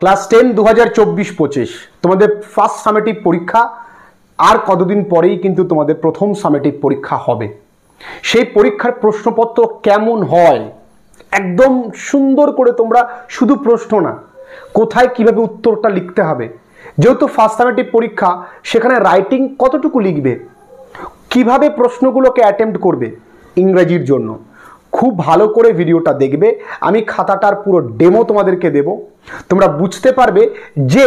Class 10 2024-25 তোমাদের first summative পরীক্ষা আর কতদিন পরেই কিন্তু তোমাদের প্রথম সামেটিভ পরীক্ষা হবে। সেই পরীক্ষার প্রশ্নপত্র কেমন হয় একদম সুন্দর করে তোমরা শুধু প্রশ্ন না, কোথায় কিভাবে উত্তরটা লিখতে হবে, যেহেতু ফার্স্ট সামেটিভ পরীক্ষা সেখানে রাইটিং কতটুকু লিখবে, কিভাবে প্রশ্নগুলোকে অ্যাটেম্প্ট করবে ইংরেজির জন্য, খুব ভালো করে ভিডিওটা দেখবে। আমি খাতাটার পুরো ডেমো তোমাদেরকে দেব, তোমরা বুঝতে পারবে যে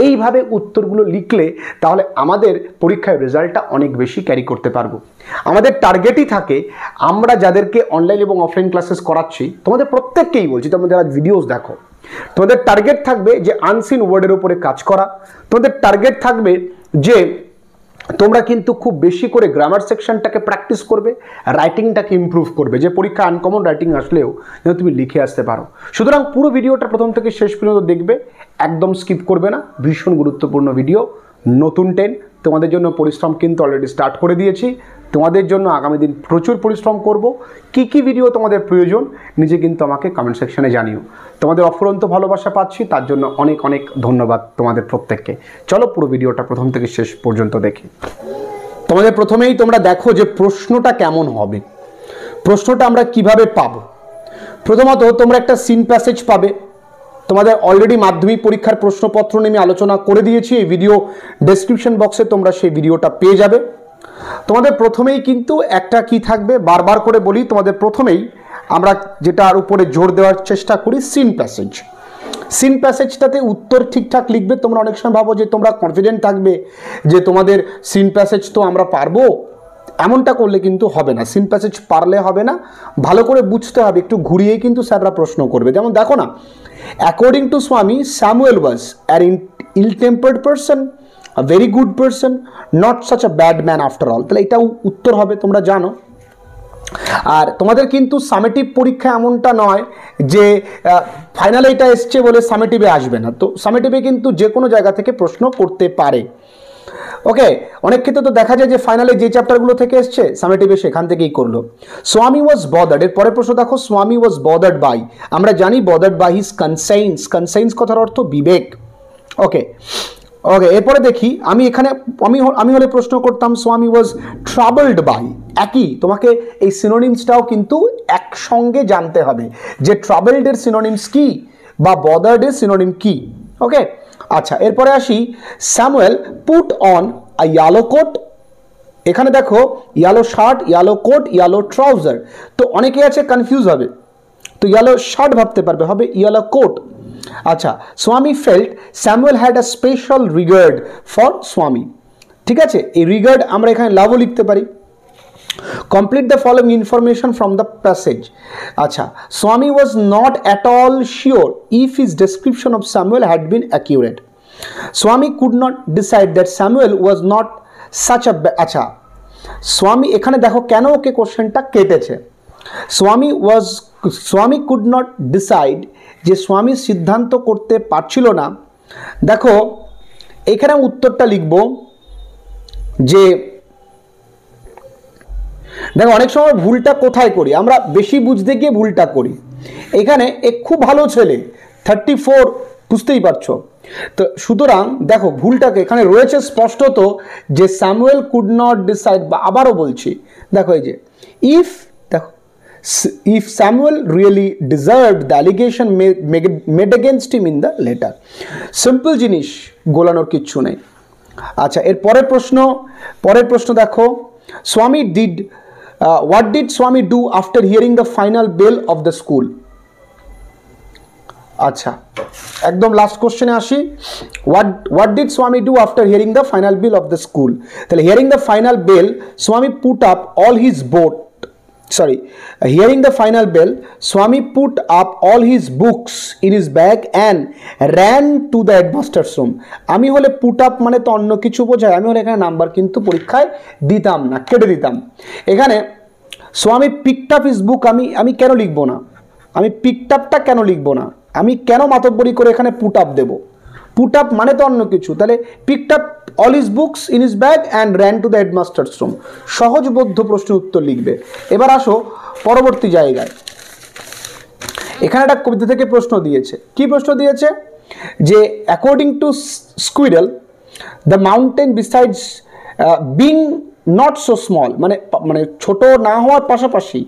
এইভাবে উত্তরগুলো লিখলে তাহলে আমাদের পরীক্ষায় রেজাল্টটা অনেক বেশি ক্যারি করতে পারবো। আমাদের টার্গেটই থাকে আমরা যাদেরকে অনলাইন এবং অফলাইন ক্লাসেস করাচ্ছি, তোমাদের প্রত্যেককেই বলছি, তোমরা যারা ভিডিওস দেখো, তোমাদের টার্গেট থাকবে যে আনসিন ওয়ার্ডের উপরে কাজ করা, তোমাদের টার্গেট থাকবে যে তোমরা কিন্তু খুব বেশি করে গ্রামার সেকশনটাকে প্র্যাকটিস করবে, রাইটিংটাকে ইমপ্রুভ করবে, যে পরীক্ষা আনকমন রাইটিং আসলেও যেন তুমি লিখে আসতে পারো। সুতরাং পুরো ভিডিওটা প্রথম থেকে শেষ পর্যন্ত দেখবে, একদম স্কিপ করবে না। ভীষণ গুরুত্বপূর্ণ ভিডিও। নতুন 10 তোমাদের জন্য পরিশ্রম কিন্তু অলরেডি স্টার্ট করে দিয়েছি। তোমাদের জন্য আগামী দিন প্রচুর পরিশ্রম করব। কি কি ভিডিও তোমাদের প্রয়োজন নিজে কিন্তু আমাকে কমেন্ট সেকশনে জানিও। তোমাদের অফুরন্ত ভালোবাসা পাচ্ছি, তার জন্য অনেক অনেক ধন্যবাদ তোমাদের প্রত্যেককে। চলো পুরো ভিডিওটা প্রথম থেকে শেষ পর্যন্ত দেখি। তোমাদের প্রথমেই তোমরা দেখো যে প্রশ্নটা কেমন হবে, প্রশ্নটা আমরা কিভাবে পাবো। প্রথমত তোমরা একটা সিন প্যাসেজ পাবে। তোমাদের অলরেডি মাধ্যমিক পরীক্ষার প্রশ্নপত্র নিয়ে আমি আলোচনা করে দিয়েছি, এই ভিডিও ডেসক্রিপশন বক্সে তোমরা সেই ভিডিওটা পেয়ে যাবে। তোমাদের প্রথমেই কিন্তু একটা কি থাকবে, বারবার করে বলি, তোমাদের প্রথমেই আমরা যেটার উপরে জোর দেওয়ার চেষ্টা করি, সিন প্যাসেজ। সিন প্যাসেজটাতে উত্তর ঠিকঠাক লিখবে। তোমরা অনেক সময় ভাবো যে তোমরা কনফিডেন্ট থাকবে যে তোমাদের সিন প্যাসেজ তো আমরা পারবো, এমনটা করলে কিন্তু হবে না। সিন প্যাসেজ পারলে হবে না, ভালো করে বুঝতে হবে, একটু ঘুরিয়েই কিন্তু স্যাররা প্রশ্ন করবে। যেমন দেখো না, according to Swami Samuel was an ill-tempered person, a very good person, not such a bad man after all। তাহলে এটাও উত্তর হবে, তোমরা জানো। আর তোমাদের কিন্তু সামেটিভ পরীক্ষা এমনটা নয় যে ফাইনালে এটা এসছে বলে সামেটিভে আসবে না, তো সামেটিভে কিন্তু যে কোনো জায়গা থেকে প্রশ্ন করতে পারে। ওকে, অনেক ক্ষেত্রে তো দেখা যায় যে ফাইনালে যে চ্যাপ্টারগুলো থেকে এসছে সামেটিভে সেখান থেকেই করলো। স্বামী ওয়াজ বদার্ড, এর পরের প্রশ্ন দেখো, স্বামী ওয়াজ বদার্ড বাই, আমরা জানি bothered by his conscience. Conscience কথার অর্থ বিবেক। ওকে ওকে, এরপরে দেখি, আমি এখানে আমি হলে প্রশ্ন করতাম স্বামী ওয়াজ ট্রাবলড বাই। একই, তোমাকে এই সিনোনিমসটাও কিন্তু একসঙ্গে জানতে হবে যে ট্রাবলডের সিনোনিমস কি বা বদার্ডের সিনোনিম কি। ওকে, আচ্ছা, এরপরে আসি, Samuel put on a yellow coat. এখানে দেখো yellow shirt, yellow coat, yellow trouser, তো অনেকে আছে কনফিউজ হবে, তো ইয়েলো শার্ট ভাবতে পারবে, হবে ইয়েলো কোট। আচ্ছা, Swami felt Samuel had a special regard for Swami. ঠিক আছে, এই রিগার্ড আমরা এখানে লাভও লিখতে পারি। Complete the following information from the passage. আচ্ছা, Swami was not at all sure if his description of Samuel had been accurate. Swami could not decide that Samuel was not such a, আচ্ছা স্বামী এখানে দেখো কেন ওকে কোশ্চেনটা কেটেছে। স্বামী কুড নট ডিসাইড, যে স্বামী সিদ্ধান্ত করতে পারছিল না। দেখো এখানে উত্তরটা লিখব যে, দেখো অনেক সময় ভুলটা কোথায় করি আমরা, বেশি বুঝতে গিয়ে ভুলটা করি। এখানে খুব ভালো ছেলে 34, বুঝতেই পারছো তো। সুতরাং দেখো ভুলটাকে এখানে রয়েছে স্পষ্টত যে স্যামুয়েল কুড নট ডিসাইড, বা আবারও বলছি, দেখো এই যে if Samuel really deserved the allegation made against him in the letter। Simple জিনিস, গোলানোর কিচ্ছু নেই। আচ্ছা, এর পরের প্রশ্ন দেখো, স্বামী what did স্বামী do after hearing the final bell of the school। আচ্ছা, একদম লাস্ট কোশ্চেনে আসি, what did স্বামী do after hearing the final bell of the school। তাহলে hearing the final bell, স্বামী put up all his hearing the final bell, Swami put up all his books in his bag and ran to the headmaster's room। আমি হলে put up মানে তো অন্য কিছু বোঝায়, আমি হলে এখানে নাম্বার কিন্তু পরীক্ষায় দিতাম না, কেটে দিতাম। এখানে Swami picked up his book, আমি কেন লিখবো না, আমি picked upটা কেন লিখবো না, আমি কেন মাতব্বরি করে এখানে put up দেব, put up মানে তো অন্য কিছু। তাহলে picked up all his books in his bag and ran to the headmaster's room। সহজবোধ্য প্রশ্নের উত্তর লিখবে। এবার আসো পরবর্তী জায়গায়, এখানে একটা কবিতা থেকে প্রশ্ন দিয়েছে। কি প্রশ্ন দিয়েছে, যে according to squirrel the mountain besides being not so small, মানে মানে ছোট না হওয়ার পাশাপাশি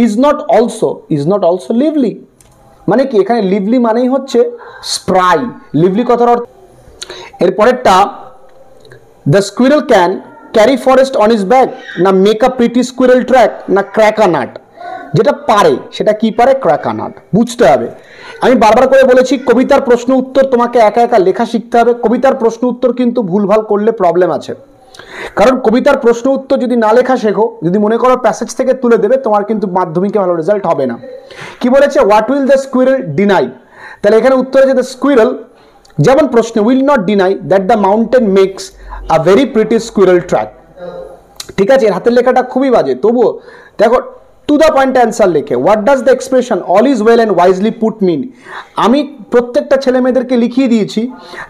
ইজ নট অলসো লিভলি। মানে কি, এখানে লিভলি মানেই হচ্ছে স্প্রাই, লিভলি কথার অর্থ। এরপরেরটা, the squirrel can carry forest on his back, nor make a pretty squirrel track, nor crack a nut. যেটা পারে সেটা কি পারে, ক্র্যাক আ নাট, বুঝতে হবে। আমি বারবার করে বলেছি কবিতার প্রশ্ন উত্তর তোমাকে একা একা লেখা শিখতে হবে। কবিতার প্রশ্ন উত্তর কিন্তু ভুলভাল করলে প্রবলেম আছে, কারণ কবিতার প্রশ্ন উত্তর যদি না লেখা শেখো, যদি মনে করো প্যাসেজ থেকে তুলে দেবে, তোমার কিন্তু মাধ্যমিকে ভালো রেজাল্ট হবে না। কি বলেছে, what will the squirrel deny, তাহলে এখানে উত্তর আছে দ্য স্কুইরেল, যেমন প্রশ্ন will not deny that the mountain makes a very pretty squirrel track. ঠিক আছে, এর হাতের লেখাটা খুবই বাজে, তবুও দেখো টু দ্য পয়েন্ট অ্যান্সার লেখে। What does the expression all is well and wisely put mean, আমি প্রত্যেকটা ছেলে মেয়েদেরকে লিখিয়ে দিয়েছি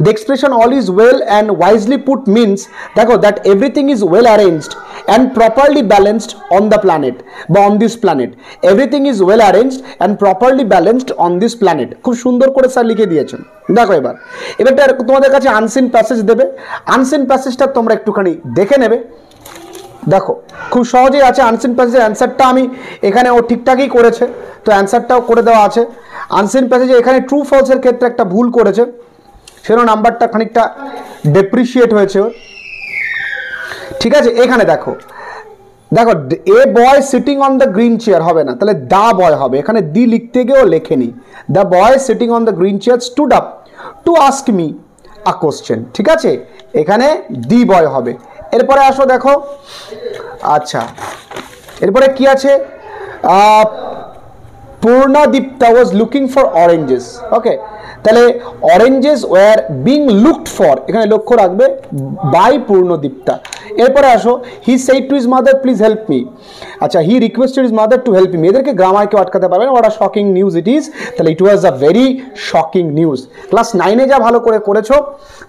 the expression all is well and wisely put means, দেখো that everything is well arranged and properly balanced on the planet বা on this planet. Everything is well arranged and properly balanced on this planet. খুব সুন্দর করে sir লিখে দিয়েছেন। দেখো এবারটা তোমাদের কাছে আনসিন প্যাসেজ দেবে, আনসিন প্যাসেজটা তোমরা একটুখানি দেখে নেবে। দেখো খুব সহজেই আছে আনসিন প্যাসেজের অ্যান্সারটা, আমি এখানে ও ঠিকঠাকই করেছে, তো অ্যান্সারটাও করে দেওয়া আছে। আনসিন প্যাসেজে এখানে ট্রু ফলসের ক্ষেত্রে একটা ভুল করেছে, সেজন্য নাম্বারটা খানিকটা ডেপ্রিসিয়েট হয়েছে। ঠিক আছে, এখানে দেখো দেখো a boy sitting on the green chair হবে না, তাহলে দা বয় হবে। এখানে দি লিখতে গিয়েও লেখেনি, the boy sitting on the green chair stood up to ask me a question. ঠিক আছে, এখানে দি বয় হবে। এরপরে আসো দেখো, আচ্ছা এরপরে কি আছে, Purnadipta was looking for oranges. Okay, তাহলে oranges were being looked for, এখানে লক্ষ্য রাখবে বাই পূর্ণদীপ্তা। এরপরে আসো, he said to his mother please help me, আচ্ছা he requested his mother to help me. এদেরকে গ্রামার কেউ আটকাতে পারবে না, ওটা শকিং নিউজ ইট ইজ। তাহলে it was a very shocking news. Class 9-এ যা ভালো করে করেছো,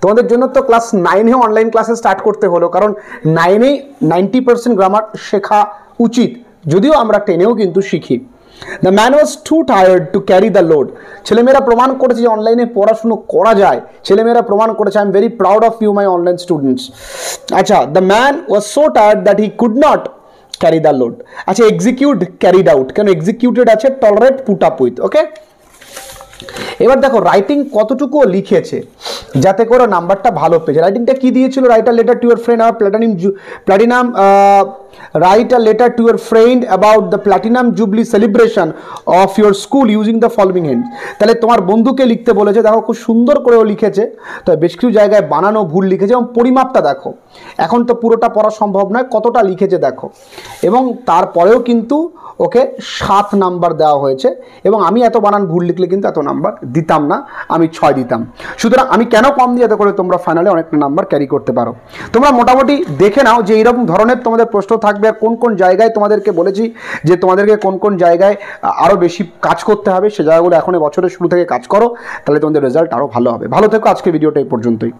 তোমাদের জন্য তো ক্লাস 9-এ অনলাইন ক্লাসে স্টার্ট করতে হলো, কারণ 9-এই 90% গ্রামার শেখা উচিত, যদিও আমরা 10-এও কিন্তু শিখি। The man was two tired to carry the load, ছেলেমেয়েরা প্রমাণ করেছে যে অনলাইনে পড়াশুনো করা যায়, ছেলেমেয়েরা প্রমাণ করেছে। I am very proud of you my online students. আচ্ছা, the man was so tired that he could not carry the load. আচ্ছা, এক্সিকিউট ক্যারিড আউট, কেন এক্সিকিউটেড আছে, tolerate put up with. Okay, এবার দেখো রাইটিং কতটুকু লিখেছে যাতে করে নাম্বারটা ভালো পেয়েছে। রাইটিংটা কি দিয়েছিল, write a letter to your friend আর platinum write a letter to your friend about the platinum jubilee celebration of your school using the following hints. তাহলে তোমার বন্ধুকে লিখতে বলেছে, দেখো খুব সুন্দর করেও লিখেছে, তবে বেশ কিছু জায়গায় বানানো ভুল লিখেছে। এবং পরিমাপটা দেখো, এখন তো পুরোটা পড়া সম্ভব নয়, কতটা লিখেছে দেখো। এবং তারপরেও কিন্তু ওকে 7 নাম্বার দেওয়া হয়েছে, এবং আমি এত বানান ভুল লিখলে কিন্তু এত নাম্বার দিতাম না, আমি 6 দিতাম। সুতরাং আমি কেন কম দিই, যাতে করে তোমরা ফাইনালে অনেকটা নাম্বার ক্যারি করতে পারো। তোমরা মোটামুটি দেখে নাও যে এইরকম ধরনের তোমাদের প্রশ্ন থাকবে, আর কোন কোন জায়গায় তোমাদেরকে বলেছি যে তোমাদেরকে কোন কোন জায়গায় আরও বেশি কাজ করতে হবে, সে জায়গাগুলো এখন বছরের শুরু থেকে কাজ করো, তাহলে তোমাদের রেজাল্ট আরও ভালো হবে। ভালো থেকো, আজকে ভিডিওটা এই পর্যন্তই।